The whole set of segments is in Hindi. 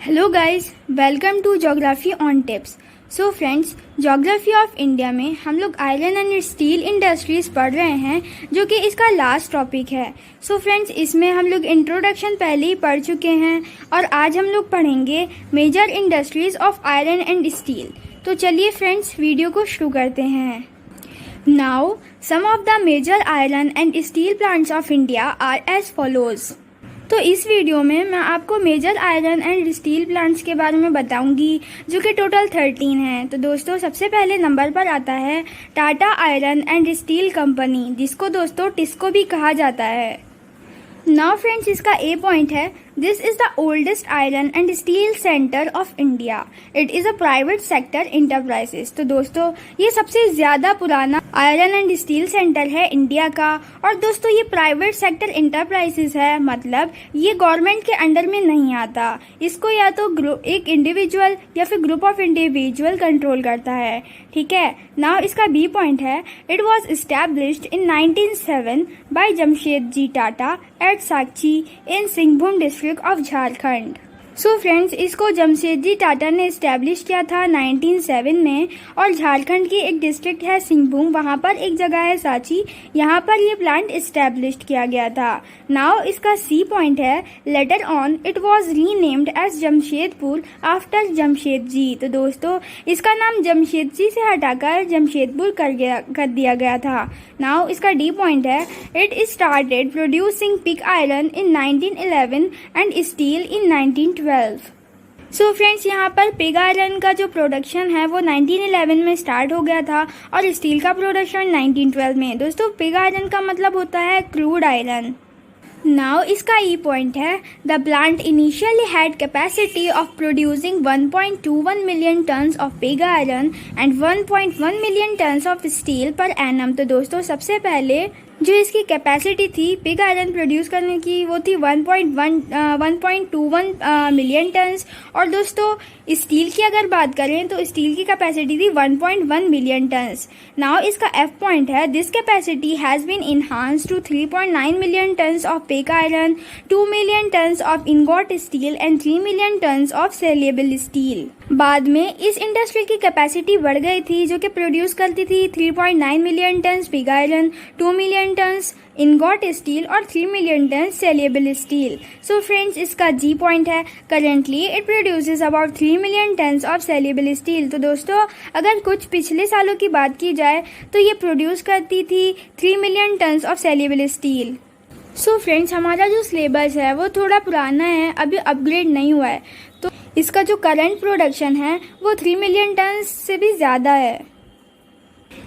Hello guys, welcome to geography on tips. So friends, geography of India में हम लोग आयरन एंड स्टील इंडस्ट्रीज पढ़ रहे हैं, जो कि इसका लास्ट टॉपिक है। सो फ्रेंड्स, इसमें हम लोग इंट्रोडक्शन पहले ही पढ़ चुके हैं और आज हम लोग पढ़ेंगे major industries of iron and steel. तो चलिए फ्रेंड्स, वीडियो को शुरू करते हैं। Now some of the major iron and steel plants of India are as follows. तो इस वीडियो में मैं आपको major iron and steel plants के बारे में बताऊंगी, जो कि टोटल 13 हैं। तो दोस्तों, सबसे पहले नंबर पर आता है Tata iron and steel company, जिसको दोस्तों टिस्को भी कहा जाता है। नाउ फ्रेंड्स, इसका ए पॉइंट है, this is the oldest iron and steel centre of India. It is a private sector enterprises. तो दोस्तों, ये सबसे ज्यादा पुराना आयरन एंड स्टील सेंटर है इंडिया का। और दोस्तों, ये प्राइवेट सेक्टर इंटरप्राइजेस है, मतलब ये गवर्नमेंट के अंडर में नहीं आता। इसको या तो एक इंडिविजुअल या फिर ग्रुप ऑफ इंडिविजुअल कंट्रोल करता है। ठीक है। नाउ इसका बी पॉइंट है, it was established in 1907 by Jamshedji Tata at Sakchi in Singhbhum district of Jharkhand. So friends, इसको जमशेदजी टाटा ने इस्टेब्लिश किया था 1907 में, और झारखंड की एक डिस्ट्रिक्ट है सिंहभूम, वहाँ पर एक जगह है सांची, यहाँ पर ये प्लांट इस्टेब्लिश किया गया था। नाउ इसका सी पॉइंट है, later on it was renamed as Jamshedpur after Jamshedji. तो दोस्तों, इसका नाम जमशेदजी से हटाकर जमशेदपुर कर दिया गया था। नाउ इसका डी पॉइंट है, it started producing pig iron in 1911 and steel in 1912। So friends, यहाँ पर पिग आयरन का जो प्रोडक्शन है वो 1911 में स्टार्ट हो गया था और स्टील का प्रोडक्शन 1912 में। दोस्तों, पिग आयरन का मतलब होता है क्रूड आयरन। नाउ इसका ई पॉइंट है, the plant initially had capacity of producing 1.21 million tons of pig iron and 1.1 million tons of steel per annum. तो दोस्तों, सबसे पहले जो इसकी कैपेसिटी थी पिग आयरन प्रोड्यूस करने की, वो थी 1.21 मिलियन टन्स। और दोस्तों, स्टील की अगर बात करें तो स्टील की कैपेसिटी थी 1.1 मिलियन टन्स। नाउ इसका एफ पॉइंट है, this capacity has been enhanced to 3.9 million tons of pig iron, 2 million tons of ingot steel and 3 million tons of saleable steel. बाद में इस इंडस्ट्री की कैपेसिटी बढ़ गई थी, जो कि प्रोड्यूस करती थी 3.9 million turns pig iron, 2 million turns ingot steel और 3 million turns saleable steel. So friends, इसका जी पॉइंट है, currently it produces about 3 million tons of saleable steel. तो दोस्तों, अगर कुछ पिछले सालों की बात की जाए तो ये प्रोड्यूस करती थी 3 million tons of saleable steel. So friends, हमारा जो सिलेबस है वो थोड़ा पुराना है, अभी अपग्रेड नहीं हुआ है। तो इसका जो करंट प्रोडक्शन है वो 3 मिलियन टन से भी ज़्यादा है।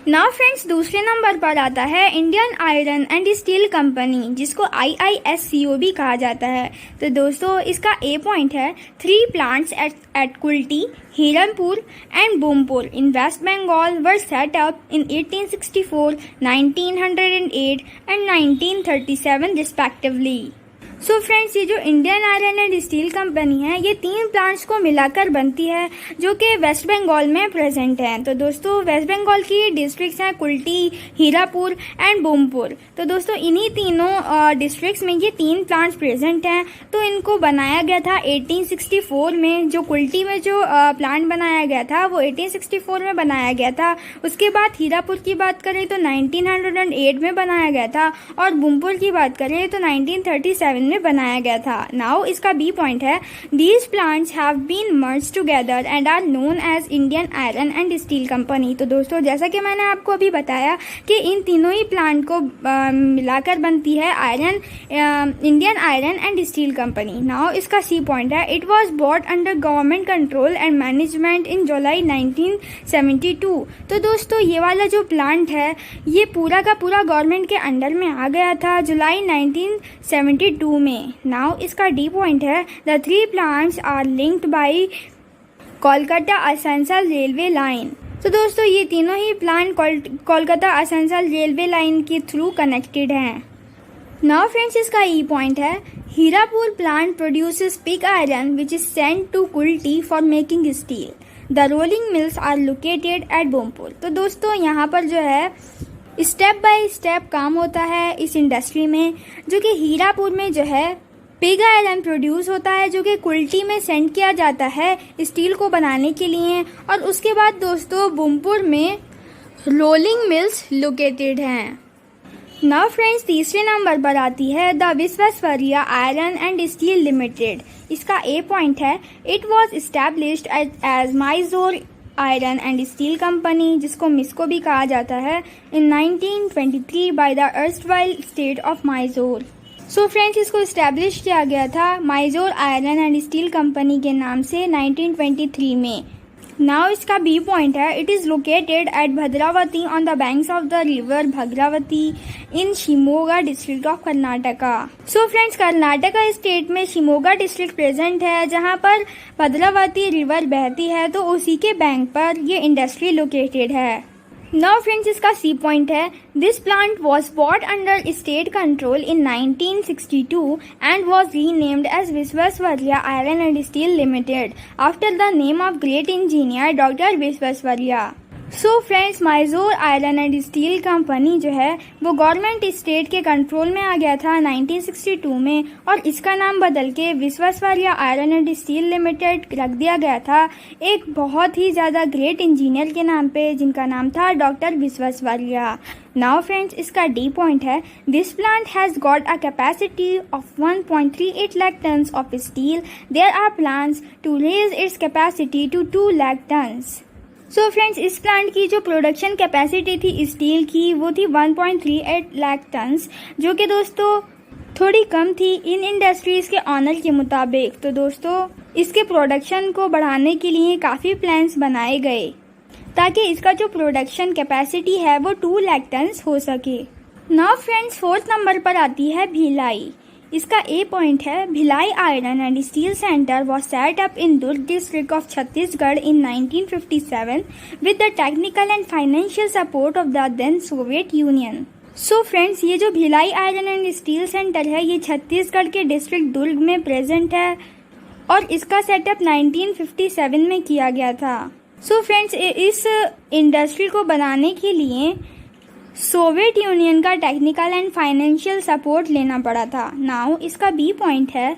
नाउ फ्रेंड्स, दूसरे नंबर पर आता है Indian iron and steel company, जिसको IISCO भी कहा जाता है। तो दोस्तों, इसका ए पॉइंट है, 3 plants at Kulti, Hiranpur and Burnpur in West Bengal were set up in 1864, 1908 and 1937 respectively. So friends, ये जो Indian iron and steel company है, ये 3 प्लांट्स को मिलाकर बनती है, जो कि वेस्ट बंगाल में प्रेजेंट हैं। तो दोस्तों, वेस्ट बंगाल की डिस्ट्रिक्ट्स हैं कुल्टी, हीरापुर एंड बोमपुर। तो दोस्तों, इन्हीं तीनों डिस्ट्रिक्ट्स में ये 3 प्लांट्स प्रेजेंट हैं। तो इनको बनाया गया था 1864 में। जो कुल्टी में जो प्लांट बनाया गया था वो 1864 में बनाया गया था। उसके बाद हीरापुर की बात करें तो 1908 में बनाया गया था, और बोमपुर की बात करें तो 1937 में बनाया गया था। नाउ इसका बी पॉइंट है, these plants have been merge together and are known as Indian iron and steel company. तो दोस्तों, जैसा कि मैंने आपको अभी बताया कि इन तीनों ही प्लांट को मिलाकर बनती है Indian iron and steel company. Now इसका सी पॉइंट है, it was bought under government control and management in July 1972। तो दोस्तों, ये वाला जो प्लांट है ये पूरा का पूरा गवर्नमेंट के अंडर में आ गया था जुलाई 1972 में। नाउ इसका डी पॉइंट है, the 3 plants are linked by Kolkata Asansol railway line. तो दोस्तों, ये तीनों ही plant Kolkata Asansol railway line के थ्रू कनेक्टेड हैं। नाउ फ्रेंड्स, इसका ई पॉइंट है, Hirapur plant produces pig iron which is sent to Kulti for making steel. The rolling mills are located at Burnpur. तो दोस्तों, यहाँ पर जो है स्टेप बाय स्टेप काम होता है इस इंडस्ट्री में, जो कि हीरापुर में जो है पिग आयरन प्रोड्यूस होता है जो कि कुल्टी में सेंड किया जाता है स्टील को बनाने के लिए। और उसके बाद दोस्तों बुमपुर में रोलिंग मिल्स लोकेटेड हैं। नाउ फ्रेंड्स, तीसरे नंबर पर आती है the Visvesvaraya iron and steel limited. इसका ए पॉइंट है, it was established as Mysore iron and steel company, जिसको मिस्को भी कहा जाता है, in 1923 by the erstwhile state of Mysore. So friends, इसको इस्टेब्लिश किया गया था Mysore iron and steel company के नाम से 1923 में। नाउ इसका बी पॉइंट है, it is located at Bhadravati on the banks of the river Bhadravati in Shimoga district of Karnataka. So friends, Karnataka state में शिमोगा डिस्ट्रिक्ट प्रेजेंट है जहां पर भद्रावती रिवर बहती है, तो उसी के बैंक पर ये इंडस्ट्री लोकेटेड है। नाउ फ्रेंड्स, इसका सी पॉइंट है, this plant was bought under state control in 1962 and was renamed as Visvesvaraya iron and steel limited after the name of great engineer doctor Visvesvaraya. So friends, Mysore iron and steel company जो है वो गवर्नमेंट स्टेट के कंट्रोल में आ गया था 1962 में, और इसका नाम बदल के Visvesvaraya iron and steel limited रख दिया गया था एक बहुत ही ज़्यादा ग्रेट इंजीनियर के नाम पे, जिनका नाम था डॉक्टर विश्वेश्वरैया। नाउ फ्रेंड्स, इसका डी पॉइंट है, this plant has got a capacity of 1.38 lakh tons of steel. There are plans to raise its capacity to 2 lakh tons. So friends, इस प्लांट की जो प्रोडक्शन कैपेसिटी थी स्टील की वो थी 1.38 लाख टन्स, जो कि दोस्तों थोड़ी कम थी इन इंडस्ट्रीज के ऑनर के मुताबिक। तो दोस्तों, इसके प्रोडक्शन को बढ़ाने के लिए काफ़ी प्लान्स बनाए गए ताकि इसका जो प्रोडक्शन कैपेसिटी है वो 2 लाख टन्स हो सके। नाउ फ्रेंड्स, फोर्थ नंबर पर आती है भिलाई। इसका ए पॉइंट है, Bhilai iron and steel centre was set up in Durg district of Chhattisgarh in 1957 with the technical and financial support of the then Soviet Union. So friends, ये जो Bhilai iron and steel centre है ये छत्तीसगढ़ के डिस्ट्रिक्ट दुर्ग में प्रेजेंट है और इसका सेटअप 1957 में किया गया था। सो फ्रेंड्स, इस इंडस्ट्री को बनाने के लिए सोवियत यूनियन का टेक्निकल एंड फाइनेंशियल सपोर्ट लेना पड़ा था। नाउ इसका बी पॉइंट है,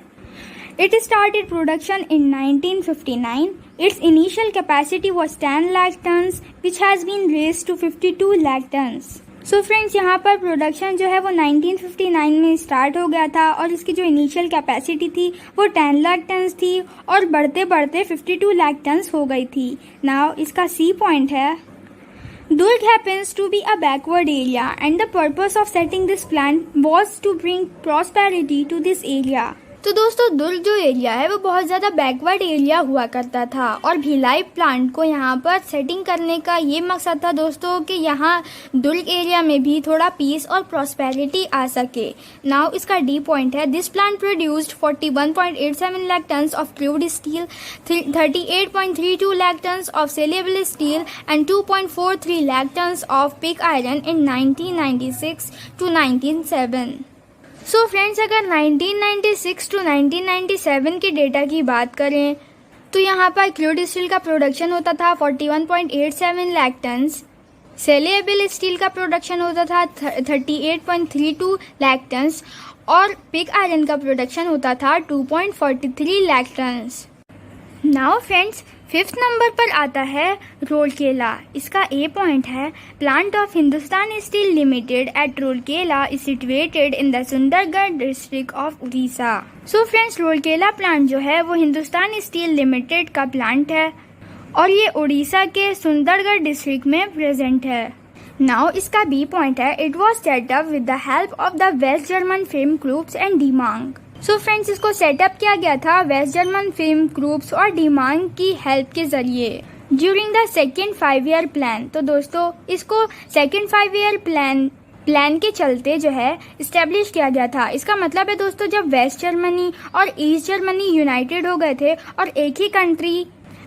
it started production in 1959। Its initial capacity was 10 lakh tons which has been raised to 52 lakh tons. So friends, यहाँ पर प्रोडक्शन जो है वो 1959 में स्टार्ट हो गया था और इसकी जो इनिशियल कैपेसिटी थी वो 10 लाख टन्स थी और बढ़ते बढ़ते 52 लाख टन्स हो गई थी। नाउ इसका सी पॉइंट है, Durg happens to be a backward area and the purpose of setting this plant was to bring prosperity to this area. तो दोस्तों, दुर्ग जो एरिया है वो बहुत ज़्यादा बैकवर्ड एरिया हुआ करता था और भिलाई प्लांट को यहाँ पर सेटिंग करने का ये मकसद था दोस्तों कि यहाँ दुर्ग एरिया में भी थोड़ा पीस और प्रॉस्पेरिटी आ सके। नाउ इसका डी पॉइंट है, this plant produced 41.87 lakh tons of crude steel, 38.32 lakh tons of saleable steel and 2.43 lakh tons of pig iron in 1996 to 1997। So friends, अगर 1996 टू 1997 के डेटा की बात करें तो यहाँ पर क्रूड स्टील का प्रोडक्शन होता था 41.87 लाख टन्स, सेलेबल स्टील का प्रोडक्शन होता था 38.32 लाख टन्स और पिग आयरन का प्रोडक्शन होता था 2.43 lakh tons. Now friends, fifth number पर आता है रोलकेला। इसका ए पॉइंट है, plant of Hindustan steel limited at Rourkela is situated in the Sundargarh district of Orissa. So friends, Rourkela plant जो है वो हिंदुस्तान स्टील लिमिटेड का प्लांट है और ये उड़ीसा के सुंदरगढ़ डिस्ट्रिक्ट में प्रेजेंट है। नाउ इसका बी पॉइंट है, it was set up with the help of the West German firms Krupps and Demag. So friends, इसको सेटअप किया गया था वेस्ट जर्मन फिल्म ग्रुप्स और डीमांग की हेल्प के जरिए during the second 5-year plan. तो दोस्तों, इसको सेकेंड 5-year प्लान के चलते जो है इस्टेब्लिश किया गया था। इसका मतलब है दोस्तों, जब वेस्ट जर्मनी और ईस्ट जर्मनी यूनाइटेड हो गए थे और एक ही कंट्री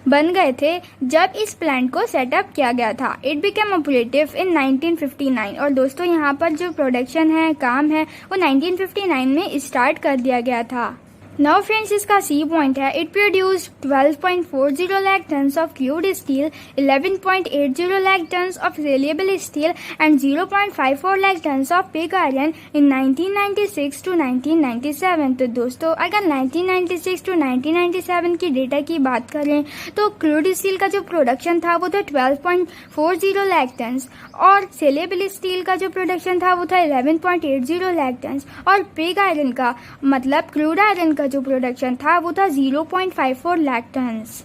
बन गए थे जब इस प्लांट को सेटअप किया गया था। इट बिकेम ऑपरेटिव इन 1959 और दोस्तों, यहाँ पर जो प्रोडक्शन है, काम है, वो 1959 में स्टार्ट कर दिया गया था। नाउ फ्रेंड्स, इसका सी पॉइंट है, it produced 12.40 lakh tons of crude steel, 11.80 lakh tons of saleable steel and 0.54 lakh tons of pig iron in 1996 to 1997। तो दोस्तों, अगर 1996 टू 1997 की डेटा की बात करें तो क्रूड स्टील का जो प्रोडक्शन था वो था 12.40 लाख टन्स और सेलिएबल स्टील का जो प्रोडक्शन था वो था 11.80 लाख टन्स और पिग आयरन का मतलब क्रूड आयरन का जो प्रोडक्शन था वो था 0.54 lakh tons.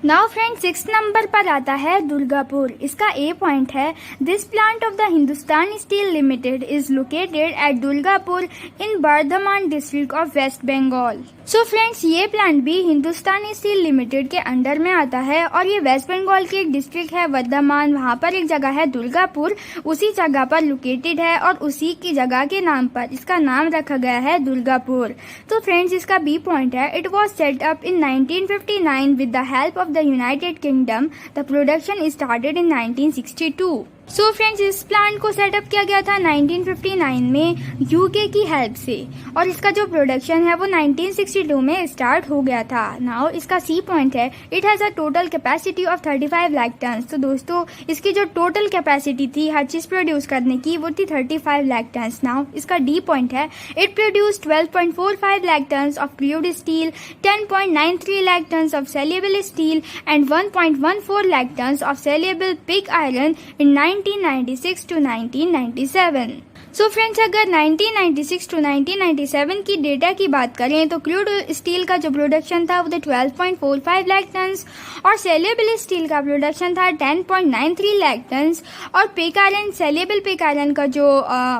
Now friend, 6 number पर आता है दुर्गापुर। इसका ए पॉइंट है, this plant of the Hindustan steel limited is located at Durgapur in Bardhaman district of west Bengal. So friends, ये प्लांट भी हिंदुस्तान स्टील लिमिटेड के अंडर में आता है और ये वेस्ट बंगाल की एक डिस्ट्रिक्ट है वर्धमान, वहाँ पर एक जगह है दुर्गापुर, उसी जगह पर लोकेटेड है और उसी की जगह के नाम पर इसका नाम रखा गया है दुर्गापुर। तो फ्रेंड्स, इसका बी पॉइंट है, it was set up in 1959 with the help of the United Kingdom. The production started in 1962. So friends, इस प्लांट को सेटअप किया गया था 1959 में यूके की हेल्प से और इसका जो प्रोडक्शन है वो 1962 में स्टार्ट हो गया था। नाउ इसका सी पॉइंट है, it has a total capacity of 35 lakh tons. तो दोस्तों, इसकी जो टोटल कैपेसिटी थी हर चीज़ प्रोड्यूस करने की वो थी 35 लाख टन्स। नाउ इसका डी पॉइंट है, it produce 12.45 lakh tons of crude steel, 10.93 lakh tons of saleable steel and 1.14 lakh tons of सेलिएबल pig iron in 1996 to 1997। So friends, अगर 1996 टू 1997 की डेटा की बात करें तो क्रूड स्टील का जो प्रोडक्शन था वो था 12.45 लाख टन्स और सेलिएबल स्टील का प्रोडक्शन था 10.93 लाख टन्स और पिग आयरन सेलिएबल पिग आयरन का जो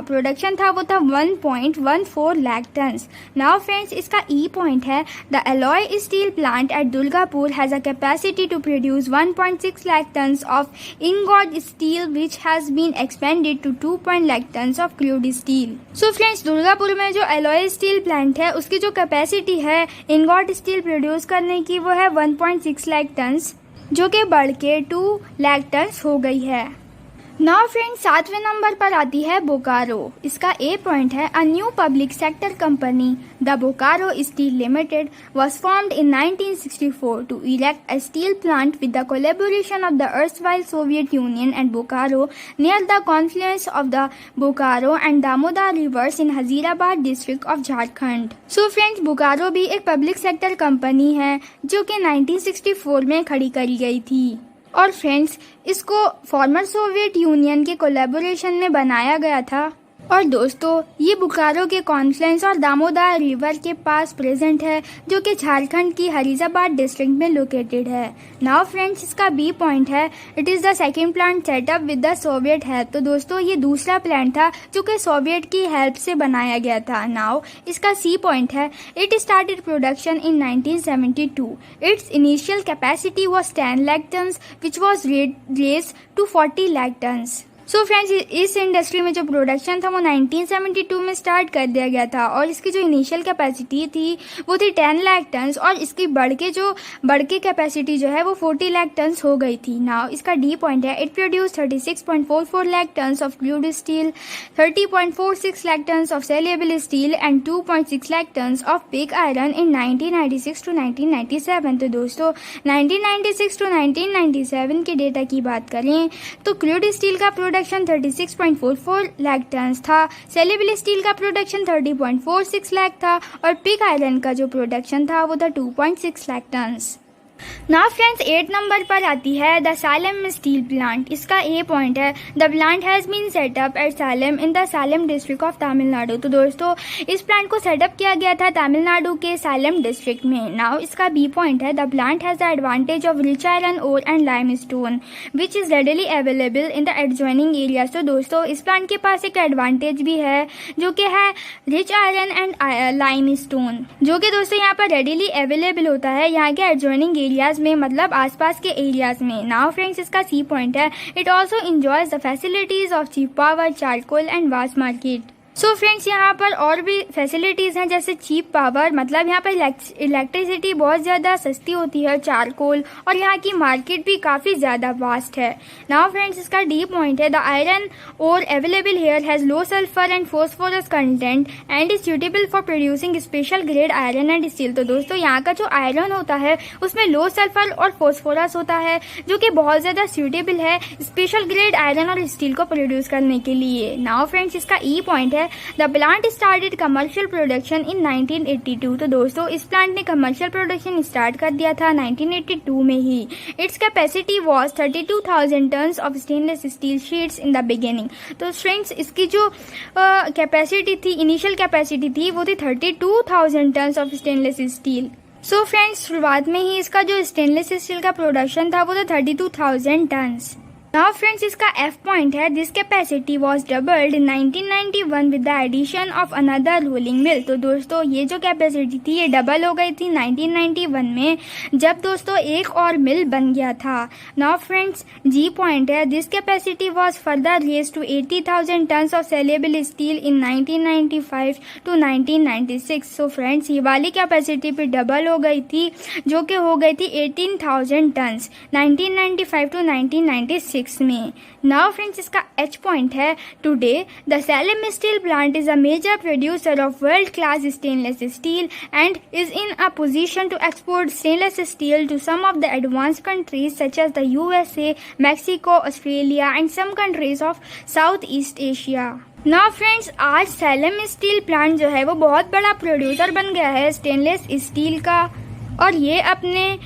प्रोडक्शन था वो था 1.14 लाख टन्स। नाउ फ्रेंड्स, इसका ई पॉइंट है, the alloy steel plant at Durgapur has a capacity to produce 1.6 lakh tons of ingot steel which has been expanded to 2 lakh tons of crude steel. So friends, Durgapur में जो एलॉय स्टील प्लांट है उसकी जो कैपेसिटी है इंगॉट स्टील प्रोड्यूस करने की वो है 1.6 लाख टन्स, जो कि बढ़ के 2 लाख टन्स हो गई है। नाउ फ्रेंड्स, 7वें नंबर पर आती है बोकारो। इसका ए पॉइंट है, a new public sector company the Bokaro steel limited was formed in 1964 to erect a steel plant with the collaboration of the erstwhile Soviet Union and Bokaro near the confluence of the Bokaro and Damodar rivers in Hazirabad district of Jharkhand। So friends, Bokaro भी एक पब्लिक सेक्टर कंपनी है जो कि 1964 में खड़ी करी गई थी और फ्रेंड्स, इसको फॉर्मर सोवियत यूनियन के कोलैबोरेशन में बनाया गया था। और दोस्तों, ये बोकारो के कॉन्फ्लुएंस और दामोदर रिवर के पास प्रेजेंट है जो कि झारखंड की हरीजाबाद डिस्ट्रिक्ट में लोकेटेड है। नाउ फ्रेंड्स, इसका बी पॉइंट है, it is the second plant setup with the Soviet help. तो दोस्तों, ये दूसरा प्लांट था जो कि सोवियत की हेल्प से बनाया गया था। नाउ इसका सी पॉइंट है, it started production in 1972। Its initial capacity was 10 lakh tons which was raised to 40 lakh tons. So friends, इस इंडस्ट्री में जो प्रोडक्शन था वो 1972 में स्टार्ट कर दिया गया था और इसकी जो इनिशियल कैपेसिटी थी वो थी 10 लाख टन्स और इसकी बढ़ के कैपेसिटी जो है वो 40 लाख टन्स हो गई थी। नाउ इसका डी पॉइंट है, it produce 36.44 lakh tons of crude steel, 30.46 lakh tons of saleable steel and 2.6 lakh tons of pig iron in 1996 to 1997। तो दोस्तों, 1996 टू 1997 के डेटा की बात करें तो क्रूड स्टील का प्रोडक्शन 36.44 लाख टन्स था, सेलिएबल स्टील का प्रोडक्शन 30.46 लाख था और पिग आयरन का जो प्रोडक्शन था वो था 2.6 lakh tons. Now friends, 8 number पर आती है द सालेम स्टील प्लांट। इसका ए पॉइंट है, the plant has been setup at Salem in the Salem district of Tamil Nadu. तो दोस्तों, इस प्लांट को सेटअप किया गया था तमिलनाडु के सालेम डिस्ट्रिक्ट में। नाउ इसका बी पॉइंट है, the plant has the advantage of rich iron ore and limestone which is readily available in the adjoining areas. तो दोस्तों, इस प्लांट के पास एक एडवांटेज भी है जो कि है rich iron and lime stone, जो कि दोस्तों यहाँ पर रेडिली अवेलेबल होता है यहाँ के एडजॉइनिंग एरियाज में, मतलब आसपास के एरियाज में। नाउ फ्रेंड्स, इसका सी पॉइंट है, it also enjoys the facilities of cheap power, charcoal and vast market. So friends यहाँ पर और भी फैसिलिटीज़ हैं, जैसे चीप पावर, मतलब यहाँ पर इलेक्ट्रिसिटी बहुत ज़्यादा सस्ती होती है, चारकोल, और यहाँ की मार्केट भी काफ़ी ज़्यादा वास्ट है। नाउ फ्रेंड्स इसका डी पॉइंट है, the iron ore available here has low sulphur and phosphorus content and is suitable for producing special grade iron and steel. तो दोस्तों यहाँ का जो आयरन होता है उसमें लो सल्फर और फॉस्फोरस होता है, जो कि बहुत ज़्यादा सूटेबल है स्पेशल ग्रेड आयरन और स्टील को प्रोड्यूस करने के लिए। नाउ फ्रेंड्स इसका ई पॉइंट है, the plant started commercial production in 1982। तो दोस्तों इस प्लांट ने कमर्शियल प्रोडक्शन स्टार्ट कर दिया था 1982 में ही। Its capacity was 32,000 tons of stainless steel sheets in the beginning. तो फ्रेंड्स इसकी जो कैपेसिटी थी, इनिशियल कैपेसिटी थी, वो थी 32,000 tons of stainless steel. So friends शुरुआत में ही इसका जो स्टेनलेस स्टील का प्रोडक्शन था वो था 32,000 टन्स। नाउ फ्रेंड्स इसका एफ पॉइंट है, this capacity was doubled in 1991 with the addition of another rolling mill. तो दोस्तों ये जो कैपेसिटी थी ये डबल हो गई थी 1991 में, जब दोस्तों एक और मिल बन गया था। नाउ फ्रेंड्स जी पॉइंट है, this capacity was further raised to 80,000 tons of saleable steel in 1995 to 1996। सो फ्रेंड्स ये वाली कैपेसिटी पे डबल हो गई थी, जो कि हो गई थी 18,000 टन्स 1995 टू 1996 में। नाउ फ्रेंड्स इसका एच पॉइंट है, today the Salem steel plant is a major producer of world class stainless steel and is in a position to export stainless steel to some of the advanced countries such as the USA, Mexico, Australia and some countries of south east Asia. Now friends आज सैलम स्टील प्लांट जो है वो बहुत बड़ा प्रोड्यूसर बन गया है स्टेनलेस स्टील का, और ये अपने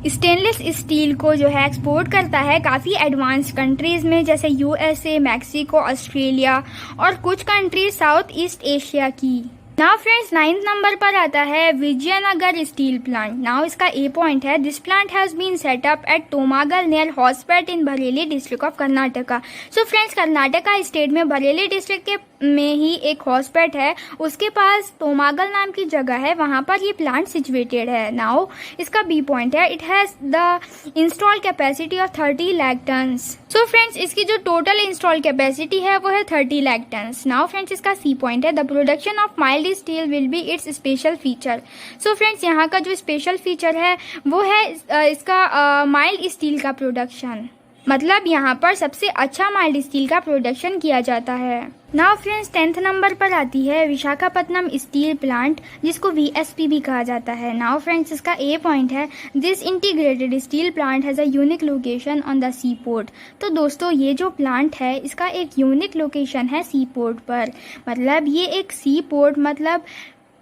स्टेनलेस स्टील को जो है एक्सपोर्ट करता है काफ़ी एडवांस कंट्रीज़ में, जैसे यूएसए, मैक्सिको, ऑस्ट्रेलिया और कुछ कंट्रीज साउथ ईस्ट एशिया की। नाउ फ्रेंड्स 9th नंबर पर आता है विजयनगर स्टील प्लांट। नाउ इसका ए पॉइंट है, this plant has been set up at Toranagallu near Hospet in Bellary district of Karnataka. So friends Karnataka state में बरेली डिस्ट्रिक्ट के में ही एक हॉस्पेट है, उसके पास तोमागल नाम की जगह है, वहाँ पर ये प्लांट सिचुएटेड है। नाउ इसका बी पॉइंट है, it has the install capacity of 30 lakh tons. So friends इसकी जो टोटल इंस्टॉल कैपेसिटी है वो है 30 लाख टन्स। नाउ फ्रेंड्स इसका सी पॉइंट है, the production of mild steel will be it's special feature. So friends यहाँ का जो स्पेशल फीचर है वो है इसका माइल्ड स्टील का प्रोडक्शन, मतलब यहाँ पर सबसे अच्छा माइल्ड स्टील का प्रोडक्शन किया जाता है। नाउ फ्रेंड्स 10th नंबर पर आती है विशाखापट्टनम स्टील प्लांट, जिसको वीएसपी भी कहा जाता है। नाउ फ्रेंड्स इसका ए पॉइंट है, this integrated steel plant has a unique location on the sea port. तो दोस्तों ये जो प्लांट है इसका एक यूनिक लोकेशन है सी पोर्ट पर, मतलब ये एक सी पोर्ट, मतलब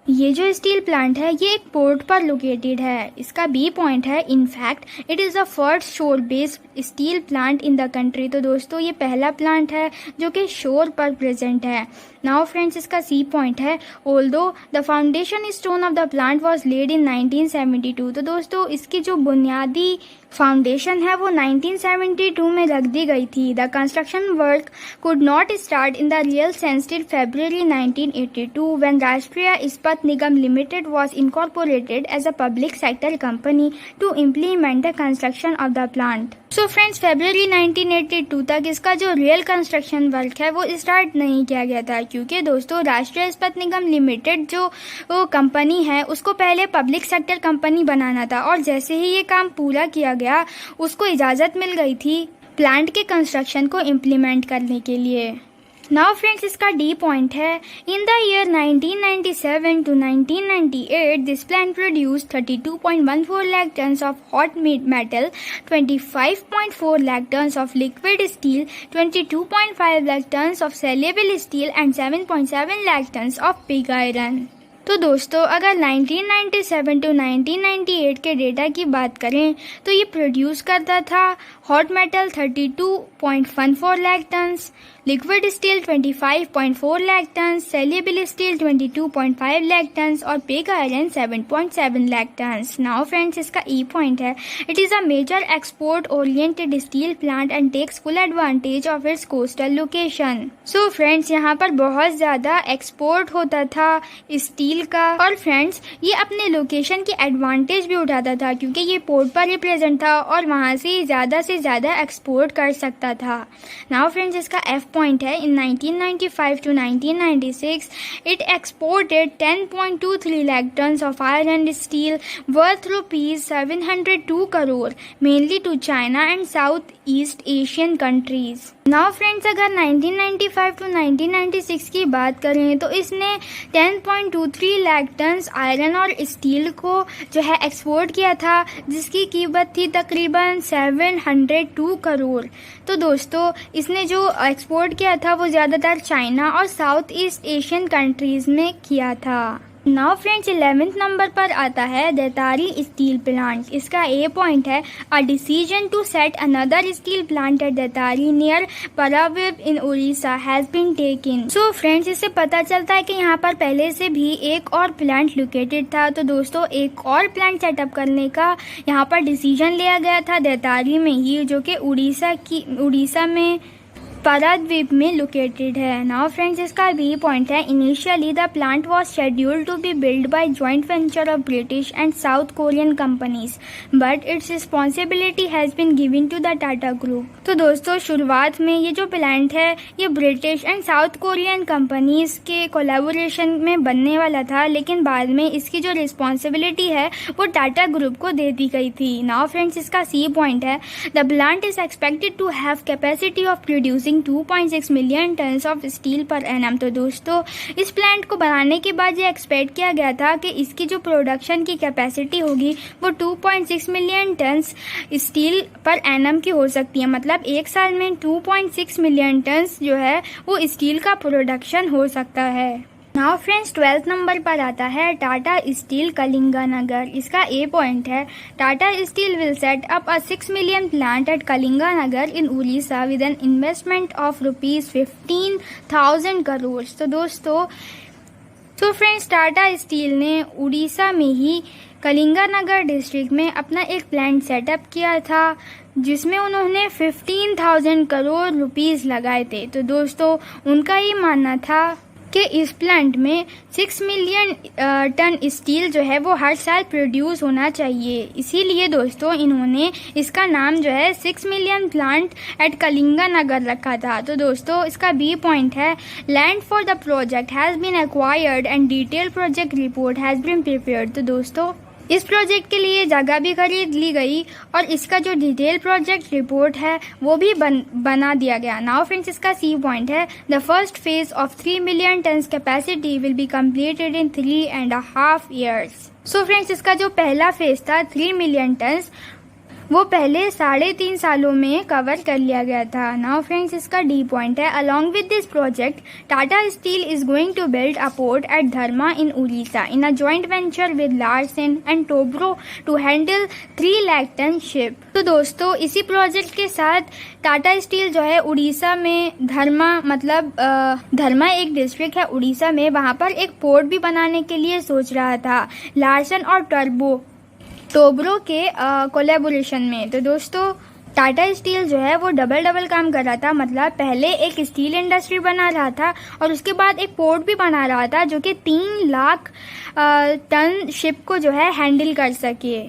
ये जो स्टील प्लांट है ये एक पोर्ट पर लोकेटेड है। इसका बी पॉइंट है, in fact it is the first shore based steel plant in the country. तो दोस्तों ये पहला प्लांट है जो कि शोर पर प्रेजेंट है। नाउ फ्रेंड्स इसका सी पॉइंट है, although the foundation stone of the plant was laid in 1972। तो दोस्तों इसकी जो बुनियादी फाउंडेशन है वो 1972 में रख दी गई थी। The construction work could not start in the real sense till February 1982 when राष्ट्रीय इस्पात निगम limited was incorporated as a public sector company to implement the construction of the plant. So friends February 1982 तक इसका जो रियल कंस्ट्रक्शन वर्क है वो स्टार्ट नहीं किया गया था, क्योंकि दोस्तों राष्ट्रीय इस्पात निगम लिमिटेड जो कंपनी है उसको पहले पब्लिक सेक्टर कंपनी बनाना था, और जैसे ही ये काम पूरा किया गया उसको इजाज़त मिल गई थी प्लांट के कंस्ट्रक्शन को इम्प्लीमेंट करने के लिए। नाउ फ्रेंड्स इसका डी पॉइंट है, in the year 1997 to 1998 this plant produce 32.14 lakh tons of hot metal, 25.4 lakh tons of liquid steel, 22.5 lakh tons of saleable steel and 7.7 lakh tons of pig iron. तो दोस्तों अगर 1997 टू 1998 के डेटा की बात करें तो ये प्रोड्यूस करता था hot metal 32.14 lakh tons, liquid steel 25.4 lakh tons, saleable steel 22.5 lakh tons और pig iron 7.7 lakh tons. Now friends इसका ई पॉइंट है, it is a major export oriented steel plant and takes full advantage of its coastal location. So friends यहाँ पर बहुत ज़्यादा एक्सपोर्ट होता था स्टील स्टील का। और फ्रेंड्स, ये अपने लोकेशन की एडवांटेज भी उठाता था क्योंकि ये पोर्ट पर ही प्रेजेंट था और वहाँ से ज़्यादा एक्सपोर्ट कर सकता था। नाउ फ्रेंड्स, इसका एफ पॉइंट है in 1995 to 1996 it exported 10.23 lakh tons of iron and steel worth ₹702 crore mainly to China and south east Asian countries. Now friends, अगर 1995 to 1996 की बात करें तो इसने 10.23 लाख टन्स आयरन और स्टील को जो है एक्सपोर्ट किया था, जिसकी कीमत थी तकरीबन 702 करोड़। तो दोस्तों, इसने जो एक्सपोर्ट किया था वो ज़्यादातर चाइना और साउथ ईस्ट एशियन कंट्रीज़ में किया था। नाउ फ्रेंड्स, 11th नंबर पर आता है दैतारी स्टील प्लांट। इसका ए पॉइंट है a decision to set another steel plant at Daitari near Paradip in Orissa has been taken. So friends, इससे पता चलता है कि यहाँ पर पहले से भी एक और प्लांट लोकेटेड था। तो दोस्तों, एक और प्लांट सेटअप करने का यहाँ पर डिसीजन लिया गया था दैतारी में ही, जो कि उड़ीसा में पारादीप में लोकेटेड है। नाउ फ्रेंड्स, इसका बी पॉइंट है initially the plant was scheduled to be build by joint venture of British and south Korean companies but its responsibility has been given to the Tata group. तो दोस्तों, शुरुआत में ये जो प्लांट है ये British and south Korean companies के कोलैबोरेशन में बनने वाला था, लेकिन बाद में इसकी जो रिस्पॉन्सिबिलिटी है वो टाटा ग्रुप को दे दी गई थी। नाउ फ्रेंड्स, इसका सी पॉइंट है the plant is expected to have capacity of producing 2.6 million tons of steel per annum. तो दोस्तों, इस प्लांट को बनाने के बाद ये एक्सपेक्ट किया गया था कि इसकी जो प्रोडक्शन की कैपेसिटी होगी वो 2.6 million turns steel per annum की हो सकती है। मतलब एक साल में 2.6 मिलियन टन्स जो है वो स्टील का प्रोडक्शन हो सकता है। नाउ फ्रेंड्स, 12th नंबर पर आता है टाटा स्टील कलिंगानगर। इसका ए पॉइंट है Tata steel will set up a 6 million plant at Kalinganagar in Orissa with an investment of ₹15,000 crore. तो फ्रेंड्स, टाटा स्टील ने उड़ीसा में ही कलिंगानगर डिस्ट्रिक्ट में अपना एक प्लांट सेटअप किया था, जिसमें उन्होंने 15,000 करोड़ रुपीस लगाए थे। तो दोस्तों, उनका ये मानना था कि इस प्लांट में 6 मिलियन टन स्टील जो है वो हर साल प्रोड्यूस होना चाहिए। इसीलिए दोस्तों, इन्होंने इसका नाम जो है 6 मिलियन प्लांट एट कलिंगानगर रखा था। तो दोस्तों, इसका बी पॉइंट है land for the project has been acquired and detail project report has been prepared. तो दोस्तों, इस प्रोजेक्ट के लिए जगह भी खरीद ली गई और इसका जो डिटेल प्रोजेक्ट रिपोर्ट है वो भी बना दिया गया। नाउ फ्रेंड्स, इसका सी पॉइंट है the first phase of 3 million turns capacity will be completed in 3.5 years। So friends, इसका जो पहला फेज था 3 मिलियन टन्स वो पहले 3.5 सालों में कवर कर लिया गया था। नाउ फ्रेंड्स, इसका डी पॉइंट है along with this project Tata steel is going to build a port at Dharma in Orissa in a joint venture with Larsen and Toubro to handle 3 lakh ton ship. तो दोस्तों, इसी प्रोजेक्ट के साथ टाटा स्टील जो है उड़ीसा में धर्मा एक डिस्ट्रिक्ट है उड़ीसा में, वहाँ पर एक पोर्ट भी बनाने के लिए सोच रहा था लार्सन और टोब्रो के कोलैबोरेशन में। तो दोस्तों, टाटा स्टील जो है वो डबल काम कर रहा था। मतलब पहले एक स्टील इंडस्ट्री बना रहा था और उसके बाद एक पोर्ट भी बना रहा था जो कि 3 लाख टन शिप को जो है हैंडल कर सके।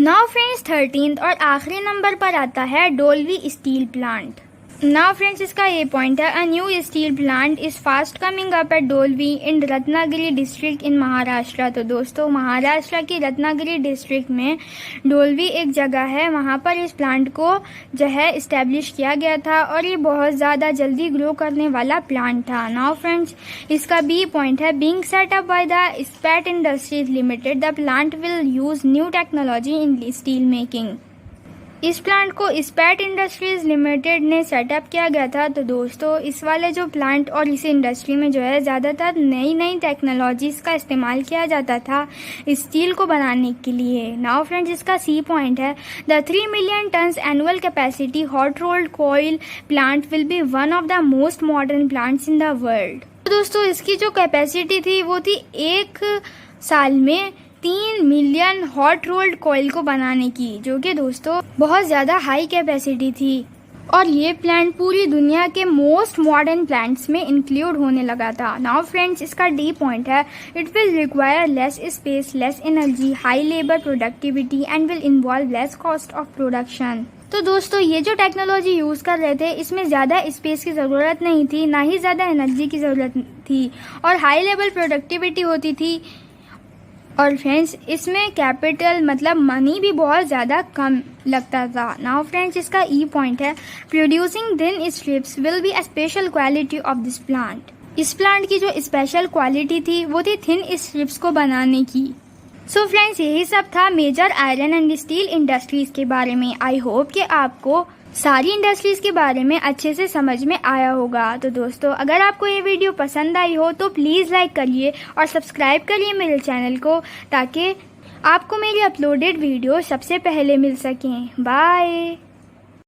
नाउ फ्रेंड्स, 13th और आखिरी नंबर पर आता है Dolvi steel plant. Now friends, इसका ये पॉइंट है a new steel plant is fast coming up at Dolvi in Ratnagiri district in Maharashtra. तो दोस्तों, महाराष्ट्र की रत्नागिरी डिस्ट्रिक्ट में डोलवी एक जगह है, वहाँ पर इस प्लांट को जो है इस्टेब्लिश किया गया था और ये बहुत ज़्यादा जल्दी ग्रो करने वाला प्लांट था। नाउ फ्रेंड्स, इसका बी पॉइंट है being set up by the स्पैट industries limited the plant will use new technology in steel making. इस प्लांट को स्पैट इंडस्ट्रीज लिमिटेड ने सेटअप किया गया था। तो दोस्तों, इस वाले जो प्लांट और इस इंडस्ट्री में जो है ज़्यादातर नई टेक्नोलॉजीज़ का इस्तेमाल किया जाता था स्टील को बनाने के लिए। नाउ फ्रेंड्स, इसका सी पॉइंट है the 3 million turns annual capacity hot rolled coil plant will be one of the most modern plants in the world. तो दोस्तों, इसकी जो कैपेसिटी थी वो थी एक साल में 3 मिलियन हॉट रोल्ड कॉइल को बनाने की, जो कि दोस्तों बहुत ज़्यादा हाई कैपेसिटी थी। और ये प्लांट पूरी दुनिया के मोस्ट मॉडर्न प्लांट्स में इंक्लूड होने लगा था। नाउ फ्रेंड्स, इसका डी पॉइंट है, it will require less space, less energy, high labour productivity and will involve less cost of production. तो दोस्तों, ये जो टेक्नोलॉजी यूज़ कर रहे थे इसमें ज़्यादा स्पेस की ज़रूरत नहीं थी, ना ही ज़्यादा एनर्जी की ज़रूरत थी, और हाई लेवल प्रोडक्टिविटी होती थी। और फ्रेंड्स, इसमें कैपिटल मतलब मनी भी बहुत ज़्यादा कम लगता था। नाउ फ्रेंड्स, इसका ई पॉइंट है, producing thin strips will be a special quality of this plant. इस प्लांट की जो स्पेशल क्वालिटी थी वो थी थिन स्ट्रिप्स को बनाने की। सो फ्रेंड्स, यही सब था major iron and steel industries के बारे में। आई होप कि आपको सारी इंडस्ट्रीज के बारे में अच्छे से समझ में आया होगा। तो दोस्तों, अगर आपको ये वीडियो पसंद आई हो तो प्लीज़ लाइक करिए और सब्सक्राइब करिए मेरे चैनल को, ताकि आपको मेरी अपलोडेड वीडियो सबसे पहले मिल सकें। बाय।